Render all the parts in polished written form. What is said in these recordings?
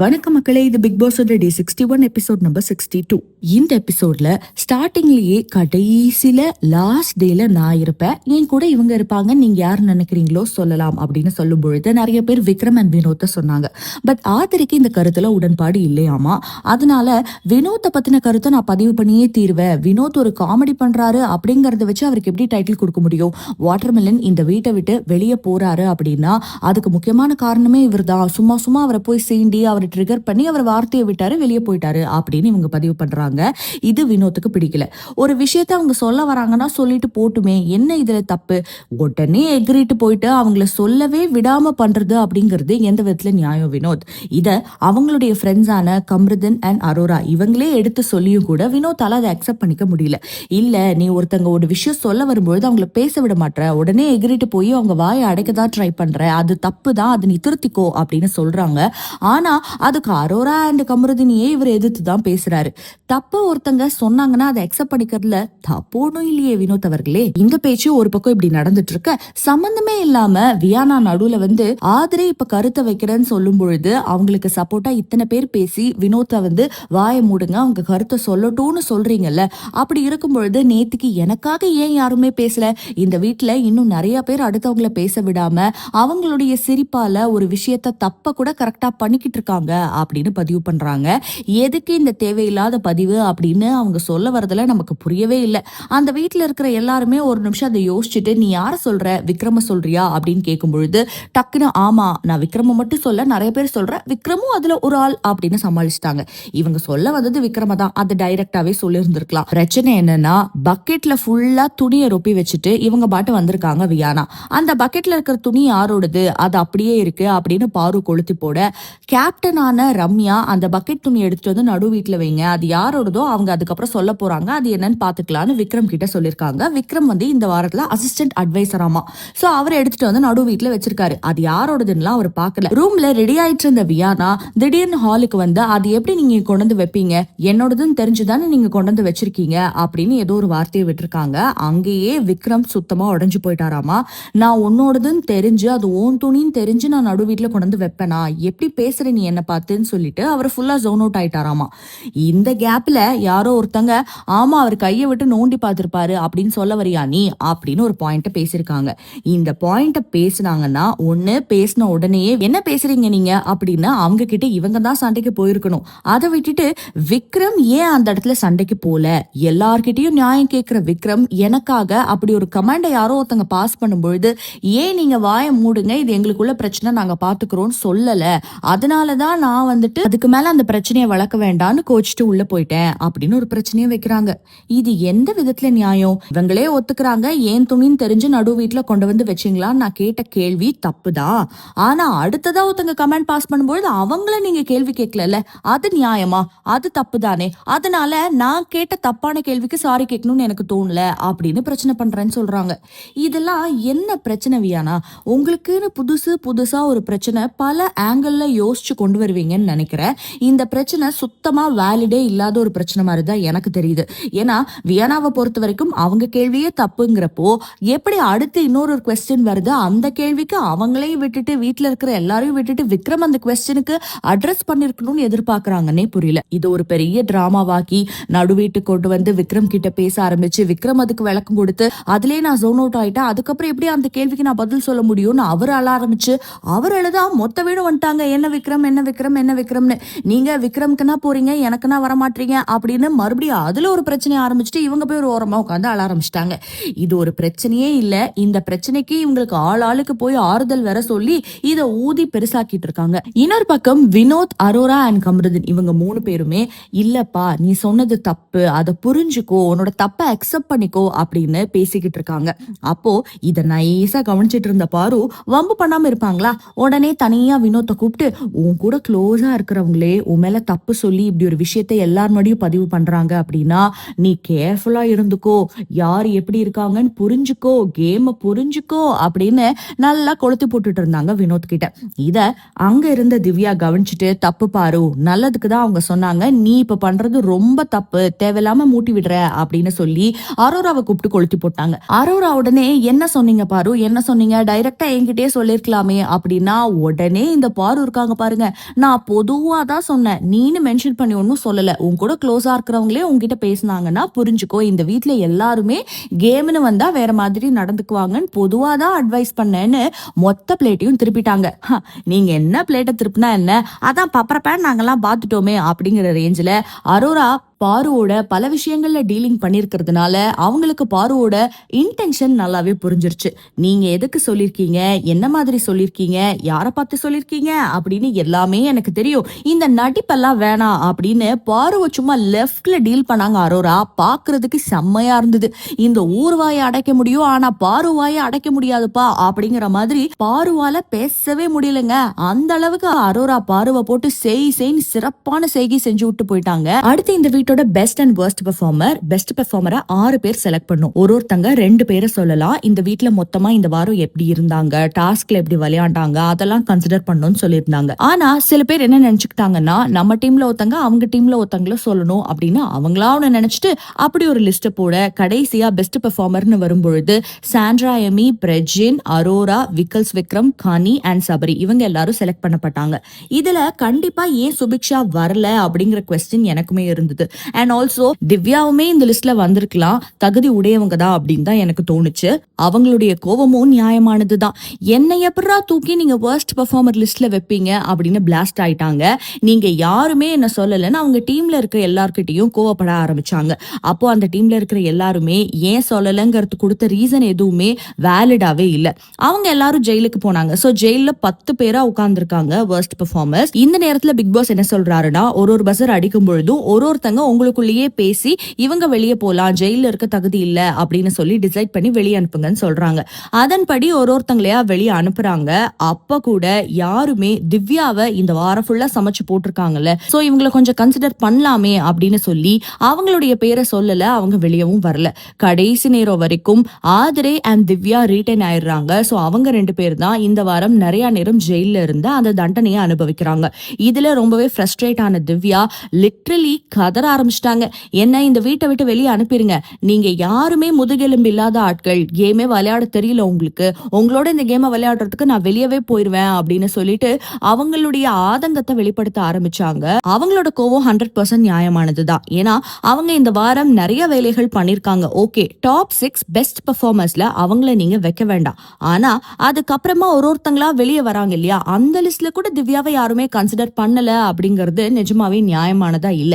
வணக்கம் மக்களே, இது பிக் பாஸ் டே 61 எபிசோட் நம்பர் 62. இந்த எபிசோட்ல ஸ்டார்டிங்லயே கடைசியில லாஸ்ட் டேல நான் இருப்பேன், என் கூட இவங்க இருப்பாங்க, நீங்க யாரு நினைக்கிறீங்களோ சொல்லலாம் அப்படின்னு சொல்லும் பொழுது நிறைய பேர் விக்ரம் அண்ட் வினோத்தை சொன்னாங்க. பட் ஆதரிக்கு இந்த கருத்துல உடன்பாடு இல்லையாமா. அதனால வினோத்தை பத்தின கருத்தை நான் பதிவு பண்ணியே தீர்வேன். வினோத் ஒரு காமெடி பண்றாரு அப்படிங்கறத வச்சு அவருக்கு எப்படி டைட்டில் கொடுக்க முடியும்? வாட்டர்மெலன் இந்த வீட்டை விட்டு வெளியே போறாரு அப்படின்னா அதுக்கு முக்கியமான காரணமே இவர் தான். சும்மா சும்மா அவரை போய் சீண்டி அவரை ட்ரிகர் பண்ணி அவர் வார்த்தையை விட்டாரு, வெளியே போயிட்டாரு அப்படின்னு இவங்க பதிவு பண்றாங்க. இது வினோத்துக்கு பிடிக்கல. ஒரு விஷயத்த அவங்க சொல்ல வராங்கன்னா சொல்லிட்டு போட்டுமே, என்ன இதுல தப்பு? உடனே எகிரிட்டு போயிட்டு அவங்கள சொல்லவே விடாம பண்றது அப்படிங்கிறது எந்த விதத்துல நியாயம் வினோத்? இத அவங்களுடைய ஃப்ரெண்ட்ஸான கம்ருதன் அண்ட் அரோரா இவங்களே எடுத்து சொல்லியும் கூட வினோத்தால அதை அக்செப்ட் பண்ணிக்க முடியல. இல்ல, நீ ஒருத்தங்க ஒரு விஷயம் சொல்ல வரும்பொழுது அவங்கள பேச விட மாட்ட, உடனே எகிரிட்டு போய் அவங்க வாயை அடைக்கதான் ட்ரை பண்ற, அது தப்பு தான், அது நீ திருத்திக்கோ அப்படின்னு சொல்றாங்க. ஆனா அதுக்கு அரோரா அண்ட் கமருதினியே இவர் எதிர்த்து தான் பேசுறாரு. தப்பு ஒருத்தங்க சொன்னாங்கன்னா அதை அக்செப்ட் பண்ணிக்கிறதுல தப்பு ஒன்றும் இல்லையே வினோத் அவர்களே. இந்த பேச்சு ஒரு பக்கம் இப்படி நடந்துட்டு இருக்க, சம்பந்தமே இல்லாம வியானா நடுவுல வந்து ஆதரே இப்ப கருத்தை வைக்கிறேன்னு சொல்லும் பொழுது அவங்களுக்கு சப்போர்ட்டா இத்தனை பேர் பேசி வினோத்தை வந்து வாயை மூடுங்க, அவங்க கருத்தை சொல்லட்டும்னு சொல்றீங்கல்ல. அப்படி இருக்கும் பொழுது நேத்துக்கு எனக்காக ஏன் யாருமே பேசல? இந்த வீட்டுல இன்னும் நிறைய பேர் அடுத்தவங்கள பேச விடாம அவங்களுடைய சிரிப்பால ஒரு விஷயத்த தப்ப கூட கரெக்டா பண்ணிக்கிட்டு இருக்காங்க அப்படின்னு பதிவு பண்றாங்க. எதுக்கு இந்த தேவையில்லாத பதிவு அப்படின்னு அவங்க சொல்ல வரதுல நமக்கு புரியவே இல்லை. அந்த வீட்டுல இருக்கிற எல்லாருமே ஒரு நிமிஷம் அதை யோசிச்சுட்டு, நீ யார சொல்ற, விக்ரம சொல்றியா அப்படின்னு கேட்கும் பொழுது டக்குன்னு ஆமா நான் விக்ரம மட்டும் சொல்ல, நிறைய பேர் சொல்ற, விக்ரமும் அதுல ஒரு ஆள் அப்படின்னு சமாளிச்சிட்டாங்க. இவங்க சொல்ல வந்தது விக்ரம தான், அதை டைரக்டாவே சொல்லி இருந்திருக்கலாம். பிரச்சனை என்னன்னா பக்கெட்ல ஃபுல்லா துணியை ரொப்பி வச்சுட்டு இவங்க பாட்டு வந்திருக்காங்க வியானா. அந்த பக்கெட்ல இருக்கிற துணி யாரோடது, அது அப்படியே இருக்கு அப்படின்னு பாரு கொளுத்தி போட, கேப்டனான ரம்யா அந்த பக்கெட் துணி எடுத்துட்டு வந்து நடு வீட்டுல வைங்க, அது யாரோடதோ அவங்க அதுக்கப்புறம் சொல்ல போறாங்க, அது என்னன்னு பாத்துக்கலாம்னு விக்ரம் கிட்ட சொல்லிருக்காங்க. விக்ரம் வந்து இந்த வாரத்துல அசிஸ்டன்ட் அட்வைசராமா. சோ அவர் எடுத்துட்டு வந்து நடு வீட்டுல வச்சிருக்காரு. அது யாரோடதுன்னு அவர் பாக்கல. ரூம்ல ரெடி ஆயிட்டு இருந்த வியானா திடீர்னு ஹாலுக்கு வந்து, அது எப்படி நீங்க கொண்டு வந்து வைப்பீங்க, என்னோடதுன்னு தெரிஞ்சுதானே நீங்க கொண்டு வந்து வச்சிருக்கீங்க அப்படின்னு ஏதோ ஒரு வார்த்தையை விட்டுருக்காங்க. அங்கேயே விக்ரம் சுத்தமா உடஞ்சு போயிட்டாராமா. நான் உன்னோடதுன்னு தெரிஞ்சு அது ஓன் துணின்னு தெரிஞ்சு நான் நடு வீட்டுல கொண்டு வந்து வைப்பேனா, எப்படி பேசுற நீ என்ன பார்த்துன்னு சொல்லிட்டு அவர் ஃபுல்லா ஜோன் அவுட் ஆயிட்டாராமா. இந்த கேப்ல யாரோ ஒருத்தங்க, ஆமா அவர் கையை விட்டு நோண்டி பார்த்திருப்பாரு அப்படின்னு சொல்ல வரியா நீ அப்படின்னு ஒரு பாயிண்ட பேசிருக்காங்க. இந்த பாயிண்ட பேசினாங்கன்னா ஒண்ணு பேசின உடனேயே என்ன பேசுறீங்க நீங்க அப்படின்னு அவங்க கிட்ட இவங்க தான் சண்டைக்கு போயிருக்கணும். அதை விட்டுட்டு விக்ரம் ஏன் அந்த இடத்துல சண்டைக்கு போல? எல்லார்கிட்டயும் நியாயம் கேட்கிற விக்ரம் எனக்காக அப்படி ஒரு கமாண்டை யாரோ ஒருத்தங்க பாஸ் பண்ணும் பொழுது ஏன் நீங்க வாயை மூடுங்க, இது எங்களுக்குள்ள பிரச்சனை, நாங்க பாத்துக்கிறோம்னு சொல்லல, அதனாலதான் நான் வந்துட்டு அதுக்கு மேல அந்த பிரச்சனையை வளர்க்க வேண்டாம்னு கோச்சிட்டு உள்ள போயிட்டேன் அப்படின்னு ஒரு பிரச்சனையை வைக்கிறாங்க. இது எந்த விதத்துல நியாயம்? இவங்களே ஒத்துக்கிறாங்க, ஏன் துணின்னு தெரிஞ்சு நடு வீட்டுல கொண்டு வந்து வச்சிங்களான்னு நான் கேட்ட கேள்வி தப்புதான். ஆனா அடுத்ததா ஒருத்தங்க கமெண்ட் பாஸ் பண்ணும்போது அவங்கள நீங்க கேள்வி கேட்கல, அது நியாயமா? அது தப்பு தானே. அதனால நான் கேட்ட தப்பான கேள்விக்கு சாரி கேட்கணும்னு எனக்கு தோணல அப்படின்னு பிரச்சனை பண்றேன்னு சொல்றாங்க. இதெல்லாம் என்ன பிரச்சனை வியானா? உங்களுக்குன்னு புதுசா ஒரு பிரச்சனை பல ஆங்கிள் யோசிச்சு கொண்டு வருவீங்கன்னு நினைக்கிறேன். இந்த பிரச்சனை சுத்தமா வேலிடே இல்லாத ஒரு பிரச்சனை மாதிரி தான் எனக்கு தெரியுது. ஏன்னா வியானாவை பொறுத்த வரைக்கும் அவங்க கேள்வியே தப்புங்கிறப்போ எப்படி அடுத்து இன்னொரு குவெஸ்டின் வருது, அந்த கேள்விக்கு அவங்களையும் விட்டுட்டு வீட்டுல இருக்கிற எல்லாரையும் விட்டுட்டு விக்ரம் அந்த குவெஸ்டினுக்கு அட்ரஸ் பண்ணிருக்கணும்னு எதிர்பார்க்கறாங்கன்னே புரியல. இது ஒரு பெரிய டிராமாவாக்கி நடு வீட்டுக்கு கொண்டு வந்து விக்ரம் கிட்ட பேச ஆரம்பிச்சு விக்ரம் அதுக்கு விளக்கம் கொடுத்து அதுலயே நான் ஜோன் அவுட் ஆயிட்டேன், அதுக்கப்புறம் எப்படி அந்த கேள்விக்கு நான் பதில் சொல்ல முடியும்னு அவர் அழ ஆரம்பிச்சு அவர் எழுதான் மொத்த வீடு வந்துட்டாங்க, என்ன விக்ரம் என்ன விக்ரம் என்ன விக்ரம்னு, நீங்க விக்ரம்க்குன்னா போறீங்க எனக்குன்னா வரமாட்டீங்க அப்படின்னு மறுபடியும் அதுல ஒரு பிரச்சனை ஆரம்பிச்சுட்டு இவங்க போய் ஒரு ஓரமா உட்காந்து அழ ஆரம்பிச்சிட்டாங்க. இது ஒரு பிரச்சனையே இல்ல. இந்த பிரச்சனைக்கு இவங்களுக்கு ஆளுக்கு போய் ஆறுதல் வேற சொல்லி இதை ஊதி பெருசாக்கிட்டு இருக்காங்க. இன்னொரு பக்கம் வினோத், அரோரா அண்ட் கம்ருதன் இவங்க 3 பேருமே இல்லப்பா நீ சொன்னது தப்பு, அதை புரிஞ்சுக்கோ, உன்னோட தப்பை அக்செப்ட் பண்ணிக்கோ அப்படின்னு பேசிக்கிட்டு இருக்காங்க. அப்போ இதை நைஸா கவனிச்சிட்டு இருந்த பாரு வம்பு பண்ணாம இருப்பாங்களா, உடனே தனியா வினோத்தை கூப்பிட்டு, உன் கூட க்ளோஸா இருக்கிறவங்களே உன் மேல தப்பு சொல்லி இப்படி ஒரு விஷயத்தை எல்லார் முன்னாடியும் பதிவு பண்றாங்க அப்படின்னா நீ கேர்ஃபுல்லா இருந்துக்கோ, யார் எப்படி இருக்காங்கன்னு புரிஞ்சுக்கோ, கேம புரிஞ்சுக்கோ அப்படின்னு நல்லா கொளுத்தி போட்டுட்டு இருந்தாங்க வினோத் கிட்ட. இத அங்க இருந்த திவ்யா கவனிச்சுட்டு, தப்பு பாரு, நல்லதுக்கு தான் அவங்க சொன்னாங்க, நீ இப்ப பண்றது ரொம்ப தப்பு, தேவையில்லாம மூட்டி விடுற அப்படின்னு சொல்லி அரோராவை கூப்பிட்டு கொளுத்தி போட்டாங்க. அரோரா உடனே என்ன சொன்னீங்க பாரு, என்ன சொன்னீங்க, டைரக்டா என்கிட்டயே சொல்லிருக்கலாமே அப்படின்னா உடனே இந்த பாரு இருக்காங்க பாருங்க, நான் பொதுவா தான் சொன்னேன், நீனு மென்ஷன் பண்ணி ஒன்னும் சொல்லல. உன் கூட க்ளோஸா இருக்கிறவங்களே உன்கிட்ட பேசுனாங்கன்னா புரிஞ்சுக்கோ, இந்த வீட்ல எல்லாருமே கேம்னு வந்தா வேற மாதிரி நடந்துக்குவாங்கன்னு பொதுவா தான் அட்வைஸ் பண்ணேன்னு மொத்த பிளேட்டையும் திருப்பிட்டாங்க. நீங்க என்ன பிளேட்டை திருப்பினா என்ன, அதான் பப்பரப்பேன் நாங்கெல்லாம் பார்த்துட்டோமே அப்படிங்கிற ரேஞ்சில அரோரா பாருவோட பல விஷயங்கள்ல டீலிங் பண்ணிருக்கிறதுனால அவங்களுக்கு பாருவோட இன்டென்ஷன் நல்லாவே புரிஞ்சிருச்சு. நீங்க எதுக்கு சொல்லிருக்கீங்க, என்ன மாதிரி சொல்லிருக்கீங்க, யார பார்த்து சொல்லிருக்கீங்க அப்படின்னு எல்லாமே எனக்கு தெரியும், இந்த நடிப்பெல்லாம் வேணாம் அப்படின்னு பாருவ சும்மா லெஃப்ட்ல டீல் பண்ணாங்க அரோரா. பாக்குறதுக்கு செம்மையா இருந்தது. இந்த ஊர்வாயை அடைக்க முடியும், ஆனா பாருவாயை அடைக்க முடியாதுப்பா அப்படிங்கிற மாதிரி பாருவால பேசவே முடியலங்க. அந்த அளவுக்கு அரோரா பாருவை போட்டு செய்ன்னு சிறப்பான செய்கை செஞ்சு விட்டு போயிட்டாங்க. அடுத்து இந்த வீட்டோட best and worst performer, best பெர்ஃபார்மரை 6 பேர் செலக்ட் பண்ணும். ஒருத்தங்க 2 பேரை சொல்லலாம். இந்த வீட்ல மொத்தமா இந்த வாரம் எப்படி இருந்தாங்க, டாஸ்க்ல எப்படி விளையாண்டாங்க, அதெல்லாம் கன்சிடர் பண்ணணும்னு சொல்லியிருந்தாங்க. ஆனா சில பேர் என்ன நினைச்சுக்கிட்டாங்கன்னா, நம்ம டீம்ல ஒருத்தங்க அவங்க டீம்ல ஒருத்தங்கள சொல்லணும் அப்படின்னு அவங்களா ஒண்ணு நினைச்சிட்டு அப்படி ஒரு லிஸ்ட் போட கடைசியா பெஸ்ட் பெர்ஃபார்மர்னு வரும்பொழுது Sandra Amy, Prajin, Arora, Vikkals Vikram, Ghani and Sabari இவங்க எல்லாரும் செலக்ட் பண்ணப்பட்டாங்க. இதுல கண்டிப்பா ஏன் சுபிக்ஷா வரல அப்படிங்கிற கொஸ்டின் எனக்குமே இருந்தது. அண்ட் ஆல்சோ திவ்யாவுமே இந்த லிஸ்ட்ல வந்திருக்கலாம், தகுதி உடையவங்க தான் அப்படின்னு தான் எனக்கு தோணுச்சு. அவங்களுடைய கோபமும் நியாயமானதுதான். என்னை எப்படா தூக்கி நீங்க வர்ஸ்ட் பெர்ஃபார்மர் லிஸ்ட்ல வைப்பீங்க அப்படின்னு பிளாஸ்ட் ஆயிட்டாங்க. நீங்க யாருமே என்ன சொல்லலன்னு அவங்க டீம்ல இருக்கிற எல்லார்கிட்டையும் கோவப்பட ஆரம்பிச்சாங்க. அப்போ அந்த டீம்ல இருக்கிற எல்லாருமே ஏன் சொல்லலங்கிறது கொடுத்த ரீசன் எதுவுமே வேலிடாவே இல்ல. அவங்க எல்லாரும் ஜெயிலுக்கு போனாங்க. சோ ஜெயில 10 பேரா உட்கார்ந்துருக்காங்க வர்ஸ்ட் பெர்ஃபார்மர்ஸ். இந்த நேரத்துல பிக் பாஸ் என்ன சொல்றாருன்னா, ஒரு பஸர் அடிக்கும் பொழுதும் ஒருத்தங்க உங்களுக்குள்ளேயே பேசி இவங்க வெளியே போலாம், ஜெயில இருக்க தகுதி இல்ல அப்படின்னு சொல்லி டிசைட் பண்ணி வெளியே அனுப்புங்கன்னு சொல்றாங்க. அதன்படி ஒருத்தங்களையா வெளியே அனுப்புறாங்க. அப்ப கூட யாருமே திவ்யாவை இந்த வாரம் ஃபுல்லா சமைச்சு போட்டிருக்காங்கல்ல, சோ இவங்களை கொஞ்சம் கன்சிடர் பண்ணலாமே அப்படின்னு சொல்லி அவங்களுடைய பேரை சொல்லல, அவங்க வெளியவும் வரல. கடைசி நேரம் வரைக்கும் ஆதிரே அண்ட் திவ்யா ரீட்டைன் ஆயிடுறாங்க. சோ அவங்க 2 பேர் தான் இந்த வாரம் நிறைய நேரம் ஜெயில இருந்து அந்த தண்டனையை அனுபவிக்கிறாங்க. இதுல ரொம்பவே ஃப்ரஸ்ட்ரேட் ஆன திவ்யா லிட்ரலி கதற ஆரம்பிச்சிட்டாங்க. என்ன இந்த வீட்டை விட்டு வெளியே அனுப்பிடுங்க, நீங்க யாருமே முதுகெலும்பு இல்லாத ஆட்கள், கேமே விளையாட தெரியல உங்களுக்கு, உங்களோட இந்த கேமை விளையாடுறதுக்கு நான் வெளியவே போயிருவேன் அப்படின்னு சொல்லிட்டு அவங்களுடைய ஆதங்கத்தை வெளிப்படுத்த ஆரம்பிச்சாங்க. அவங்களோட கோவம் 100% நியாயமானதுதான். ஏன்னா அவங்க இந்த வாரம் நிறைய வேலைகள் பண்ணிருக்காங்க. ஓகே, டாப் 6 பெஸ்ட் பெர்ஃபார்மர்ஸ்ல அவங்கள நீங்க வைக்க வேண்டாம். ஆனா அதுக்கப்புறமா ஒருத்தங்களா வெளியே வராங்க இல்லையா, அந்த லிஸ்ட்ல கூட திவ்யாவை யாருமே கன்சிடர் பண்ணல அப்படிங்கிறது நிஜமாவே நியாயமானதா இல்ல.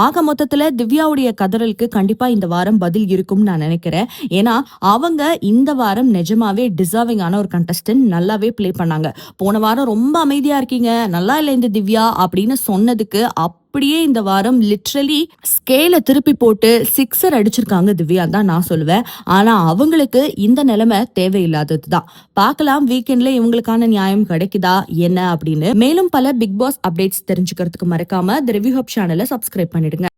ஆக மொத்தத்துல திவ்யாவுடைய கதறலுக்கு கண்டிப்பா இந்த வாரம் பதில் இருக்கும்னு நான் நினைக்கிறேன். ஏன்னா அவங்க இந்த வாரம் நிஜமாவே டிசர்விங் ஆன ஒரு கண்டஸ்டன்ட், நல்லாவே பிளே பண்ணாங்க. போன வாரம் ரொம்ப அமைதியா இருக்கீங்க, நல்லா இல்ல இந்த திவ்யா அப்படின்னு சொன்னதுக்கு அப்படியே இந்த வாரம் லிட்ரலி ஸ்கேல திருப்பி போட்டு 6 அடிச்சிருக்காங்க திவ்யா தான் நான் சொல்லுவேன். ஆனா அவங்களுக்கு இந்த நிலைமை தேவையில்லாததுதான். பார்க்கலாம் வீக்கெண்ட்ல இவங்களுக்கான நியாயம் கிடைக்குதா என்ன அப்படின்னு. மேலும் பல பிக் பாஸ் அப்டேட்ஸ் தெரிஞ்சுக்கிறதுக்கு மறக்காம தி ரிவ்யூ ஹப் சேனலை சப்ஸ்கிரைப் பண்ணிடுங்க.